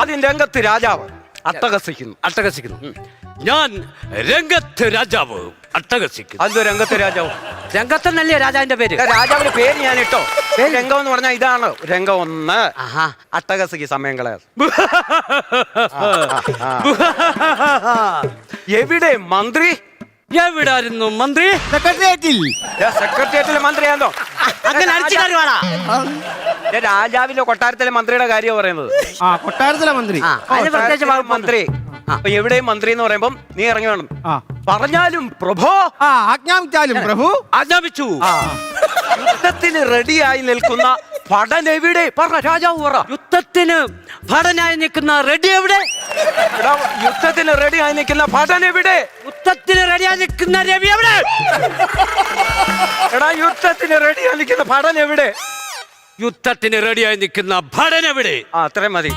ആദ്യം രംഗത്ത് രാജാവ് അട്ടഹസിക്കുന്നു. ഞാൻ രംഗത്ത് രാജാവ് അട്ടഹസിക്കുന്നു. അത് രംഗത്ത് രാജാവ്. രംഗത്തെന്നല്ലേ രാജാവിന്റെ പേര്? രാജാവിന്റെ പേര് ഞാൻ ഇട്ടോ. രംഗം എന്ന് പറഞ്ഞാൽ ഇതാണ് രംഗം 1. അട്ടഹസിക്ക് സമയം കളയാ. എവിടെ മന്ത്രി? എവിടായിരുന്നു മന്ത്രി? സെക്രട്ടേറിയറ്റിലെ മന്ത്രിയാണോ? രാജാവിന്റെ കൊട്ടാരത്തിലെ മന്ത്രിയുടെ കാര്യം പറയുന്നത്. കൊട്ടാരത്തിലെ മന്ത്രി. മന്ത്രി എവിടെയും മന്ത്രി എന്ന് പറയുമ്പം നീ ഇറങ്ങി വേണം. പറഞ്ഞാലും പ്രഭോ. ആജ്ഞാപിച്ചാലും പ്രഭു. ആജ്ഞാപിച്ചു. യുദ്ധത്തിന് റെഡിയായി നിൽക്കുന്ന ഭടൻ എവിടെ? പറഞ്ഞ രാജാവ് പറ. യുദ്ധത്തിന് ഭടനായി നിൽക്കുന്ന റെഡി എവിടെ? യുദ്ധത്തിന് റെഡിയായി നിൽക്കുന്ന ഭടൻ എവിടെ? യുദ്ധത്തിന് റെഡിയായി നിൽക്കുന്ന രവി എവിടെ? എടാ യുദ്ധത്തിന് റെഡിയായി നിൽക്കുന്ന ഭടൻ എവിടെ? യുദ്ധത്തിന് റെഡിയായി നിൽക്കുന്ന ഭടൻ എവിടെ? അത്രയും മതി.